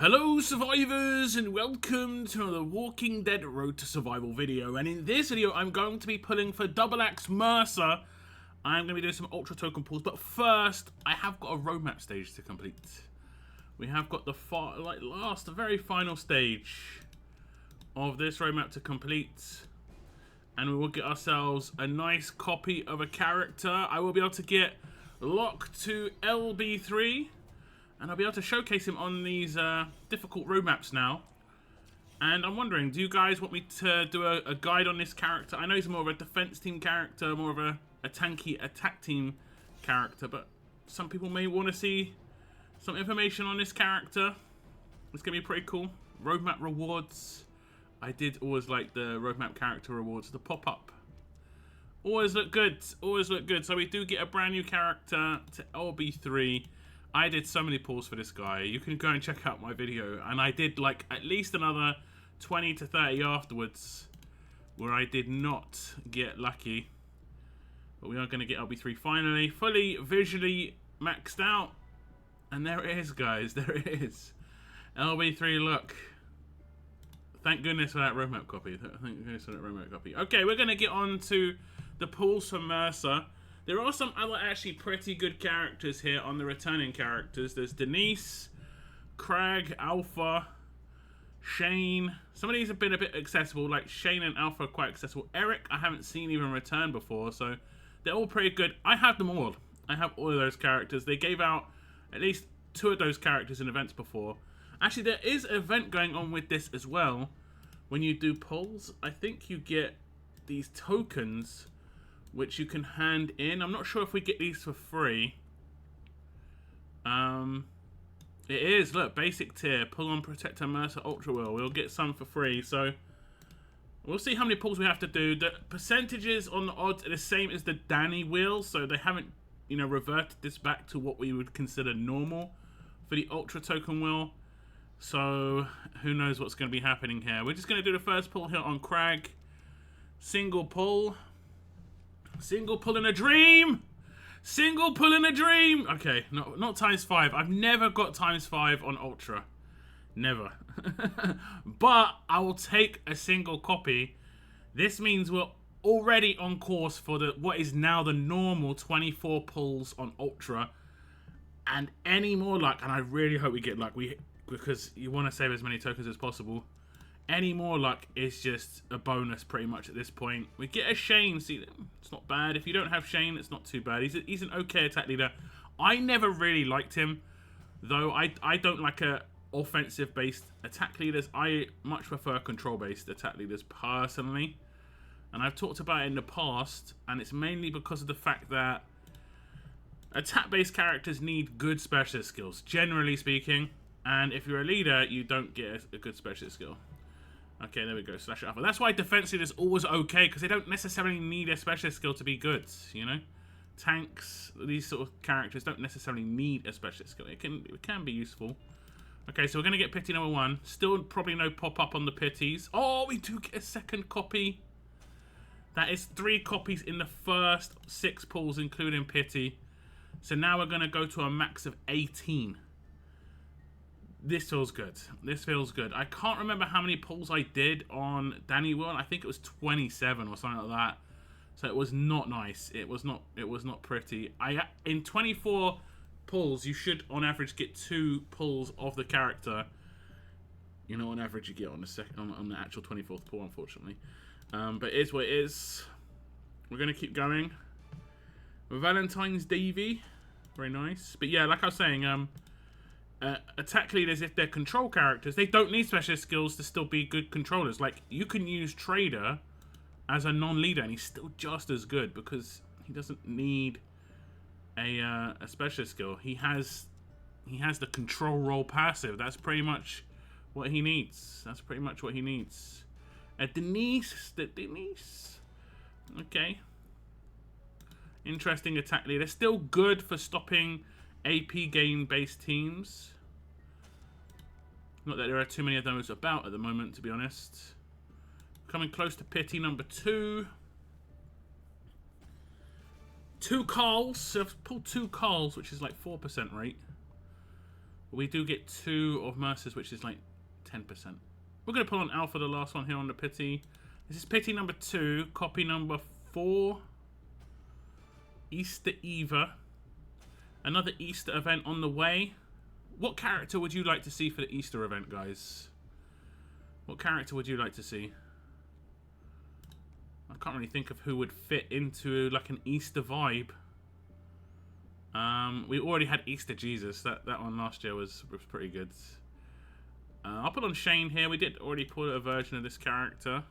Hello survivors and welcome to another Walking Dead Road to Survival video, and in this video I'm going to be pulling for XX Mercer. I'm going to be doing some ultra token pulls, but first I have got a roadmap stage to complete. We have got the very final stage of this roadmap to complete, and we will get ourselves a nice copy of a character. I will be able to get Locke to LB3. And I'll be able to showcase him on these difficult roadmaps now. And I'm wondering, do you guys want me to do a guide on this character? I know he's more of a defense team character, more of a tanky attack team character, but some people may want to see some information on this character. It's going to be pretty cool. Roadmap rewards. I did always like the roadmap character rewards, the pop-up. Always look good. Always look good. So we do get a brand new character to LB3. I did so many pulls for this guy. You can go and check out my video. And I did like at least another 20 to 30 afterwards where I did not get lucky. But we are going to get LB3 finally. Fully visually maxed out. And there it is, guys. There it is. LB3 look. Thank goodness for that roadmap copy. Thank goodness for that roadmap copy. Okay, we're going to get on to the pulls for Mercer. There are some other actually pretty good characters here on the returning characters. There's Denise, Craig, Alpha, Shane. Some of these have been a bit accessible, like Shane and Alpha are quite accessible. Eric, I haven't seen even return before, so they're all pretty good. I have them all. I have all of those characters. They gave out at least 2 of those characters in events before. Actually, there is an event going on with this as well. When you do pulls, I think you get these tokens which you can hand in. I'm not sure if we get these for free. It is, look, basic tier, pull on Protector Mercer Ultra Will. We'll get some for free, so we'll see how many pulls we have to do. The percentages on the odds are the same as the Danny wheel, so they haven't, reverted this back to what we would consider normal for the Ultra Token wheel. So who knows what's going to be happening here. We're just going to do the first pull here on Craig. Single pull. Single pull in a dream! Single pull in a dream! Okay, not times 5. I've never got times 5 on Ultra. Never. But I will take a single copy. This means we're already on course for what is now the normal 24 pulls on Ultra. And any more luck, and I really hope we get luck, because you want to save as many tokens as possible. Any more luck is just a bonus pretty much at this point. We get a Shane. See, it's not bad. If you don't have Shane, it's not too bad. He's an okay attack leader. I never really liked him, though. I don't like offensive-based attack leaders. I much prefer control-based attack leaders personally. And I've talked about it in the past, and it's mainly because of the fact that attack-based characters need good specialist skills, generally speaking. And if you're a leader, you don't get a good specialist skill. Okay, there we go. Slash Alpha. That's why defense leaders always okay, because they don't necessarily need a specialist skill to be good, Tanks, these sort of characters don't necessarily need a specialist skill. It can be useful. Okay, so we're going to get pity number 1. Still probably no pop-up on the pities. Oh, we do get a second copy. That is 3 copies in the first 6 pulls, including pity. So now we're going to go to a max of 18. This feels good. This feels good. I can't remember how many pulls I did on Danny Will. I think it was 27 or something like that. So it was not nice. It was not pretty. In 24 pulls, you should on average get 2 pulls of the character. On average you get on the actual 24th pull, unfortunately. But it is what it is. We're gonna keep going. Valentine's Davy. Very nice. But yeah, like I was saying, attack leaders, if they're control characters, they don't need specialist skills to still be good controllers. Like, you can use Trader as a non-leader and he's still just as good because he doesn't need a specialist skill. He has the control role passive. That's pretty much what he needs. That's pretty much what he needs. Denise. Okay. Interesting attack leader. Still good for stopping AP gain-based teams. Not that there are too many of those about at the moment, to be honest. Coming close to pity number 2. 2 Carls. So I've pulled 2 Carls, which is like 4% rate. We do get 2 of Mercer's, which is like 10%. We're going to pull on Alpha, the last one here on the pity. This is pity number 2, copy number 4. Easter Eva. Another Easter event on the way. What character would you like to see for the Easter event, guys? What character would you like to see? I can't really think of who would fit into like an Easter vibe. We already had Easter Jesus. That one last year was pretty good. I'll put on Shane here. We did already put a version of this character.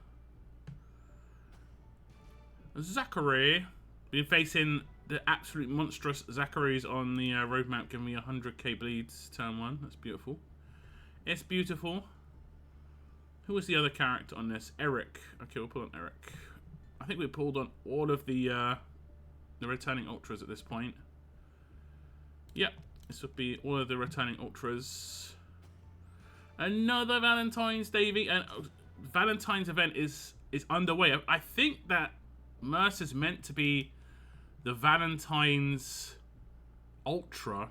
Zachary. Been facing the absolute monstrous Zachary's on the roadmap, giving me 100k bleeds turn 1. That's beautiful. It's beautiful. Who was the other character on this? Eric. Okay, we'll pull on Eric. I think we pulled on all of the returning ultras at this point. Yep, this would be all of the returning ultras. Another Valentine's Day and Valentine's event is underway. I think that Mercer's meant to be the Valentine's Ultra,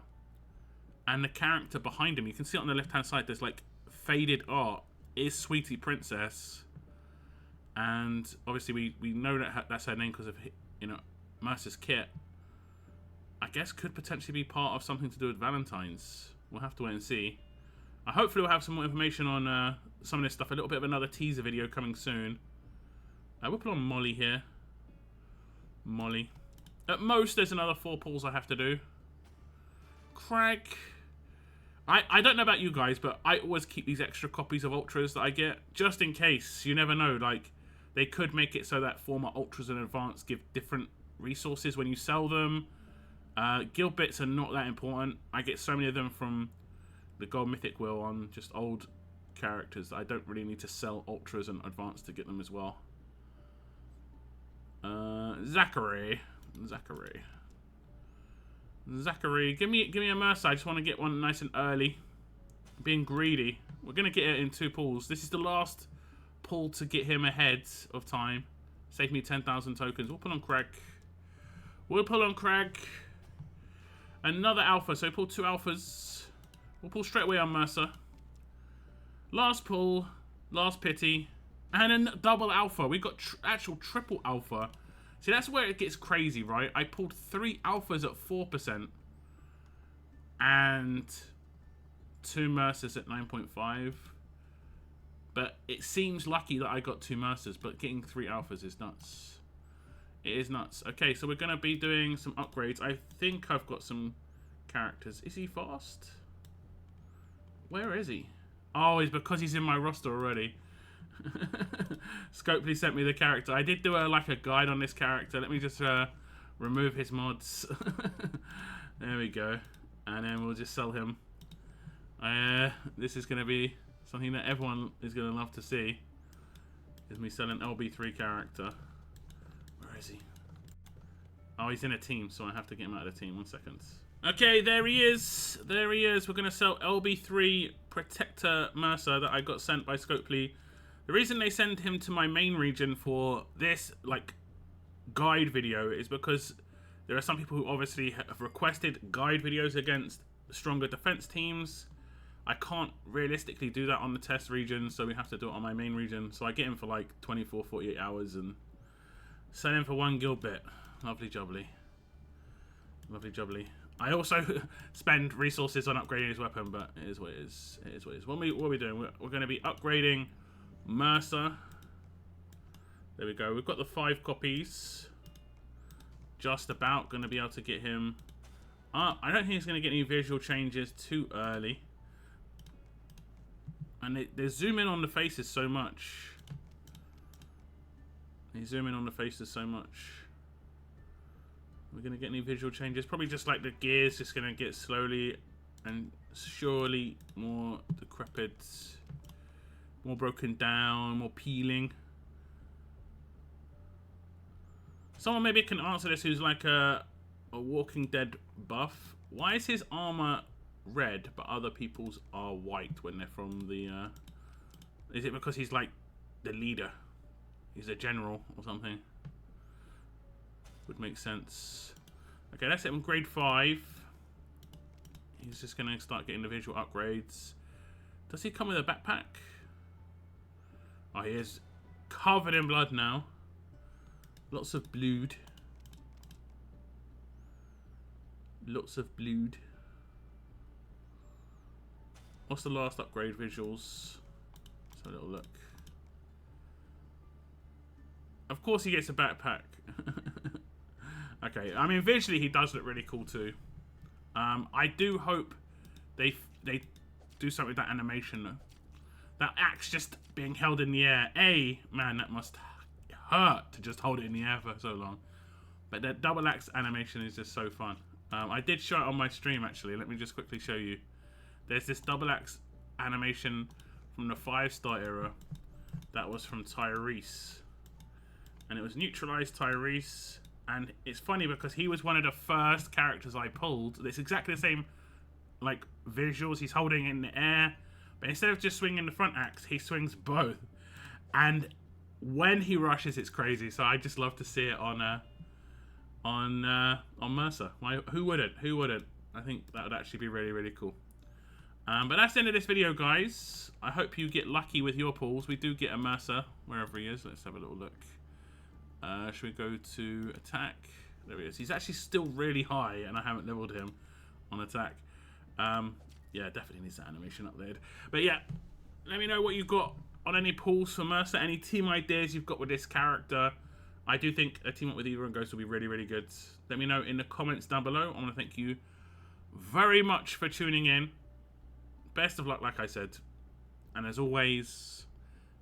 and the character behind him, you can see it on the left hand side, there's like faded art, is Sweetie Princess, and obviously we know that that's her name because of, you know, Mercer's kit. I guess could potentially be part of something to do with Valentine's. We'll have to wait and see. Hopefully we'll have some more information on some of this stuff. A little bit of another teaser video coming soon. We'll put on Molly here. Molly. At most, there's another 4 pulls I have to do. Craig. I don't know about you guys, but I always keep these extra copies of Ultras that I get, just in case. You never know. Like, they could make it so that former Ultras and Advanced give different resources when you sell them. Guild bits are not that important. I get so many of them from the Gold Mythic Wheel on just old characters that I don't really need to sell Ultras and Advanced to get them as well. Zachary, give me a Mercer. I just want to get one nice and early. Being greedy. We're gonna get it in 2 pulls. This is the last pull to get him ahead of time. Save me 10,000 tokens. We'll pull on Craig. Another alpha. So we pull 2 alphas. We'll pull straight away on Mercer. Last pull, last pity, and then double alpha. We got actual triple alpha. See, that's where it gets crazy, right? I pulled 3 alphas at 4%. And 2 Mercers at 9.5. But it seems lucky that I got 2 Mercers, but getting 3 alphas is nuts. It is nuts. Okay, so we're going to be doing some upgrades. I think I've got some characters. Is he fast? Where is he? Oh, it's because he's in my roster already. Scopely sent me the character. I did do like a guide on this character. Let me just remove his mods. There we go. And then we'll just sell him. This is going to be something that everyone is going to love to see. Is me selling LB3 character. Where is he? Oh, he's in a team, so I have to get him out of the team. 1 second. Okay, there he is. There he is. We're going to sell LB3 Protector Mercer that I got sent by Scopely. The reason they send him to my main region for this, like, guide video is because there are some people who obviously have requested guide videos against stronger defense teams. I can't realistically do that on the test region, so we have to do it on my main region. So I get him for like 24, 48 hours and sell him for 1 guild bit. Lovely jubbly. Lovely jubbly. I also spend resources on upgrading his weapon, but it is what it is. It is what it is. What are we doing? We're going to be upgrading Mercer. There we go. We've got the 5 copies. Just about going to be able to get him up. I don't think he's going to get any visual changes too early. And they zoom in on the faces so much. They zoom in on the faces so much. We're going to get any visual changes. Probably just like the gears just going to get slowly and surely more decrepit. More broken down, more peeling. Someone maybe can answer this who's like a Walking Dead buff. Why is his armor red but other people's are white when they're from the... Is it because he's like the leader? He's a general or something? Would make sense. Okay, that's it on grade 5. He's just going to start getting the visual upgrades. Does he come with a backpack? Oh, he is covered in blood now. Lots of blood. Lots of blood. What's the last upgrade visuals? Let's have a little look. Of course he gets a backpack. Okay, I mean visually he does look really cool too. I do hope they do something with that animation though. That axe just being held in the air. Man, that must hurt to just hold it in the air for so long. But that double axe animation is just so fun. I did show it on my stream actually. Let me just quickly show you. There's this double axe animation from the 5-star era that was from Tyrese. And it was neutralized Tyrese. And it's funny because he was one of the first characters I pulled. It's exactly the same like visuals. He's holding it in the air. But instead of just swinging the front axe, he swings both. And when he rushes, it's crazy. So I just love to see it on Mercer. Who wouldn't? Who wouldn't? I think that would actually be really, really cool. But that's the end of this video, guys. I hope you get lucky with your pulls. We do get a Mercer, wherever he is. Let's have a little look. Should we go to attack? There he is. He's actually still really high, and I haven't leveled him on attack. Yeah, definitely needs that animation uploaded. But yeah, let me know what you've got on any pulls for Mercer, any team ideas you've got with this character. I do think a team up with Eva and Ghost will be really, really good. Let me know in the comments down below. I want to thank you very much for tuning in. Best of luck, like I said. And as always,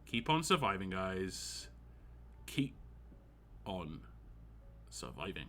keep on surviving, guys. Keep on surviving.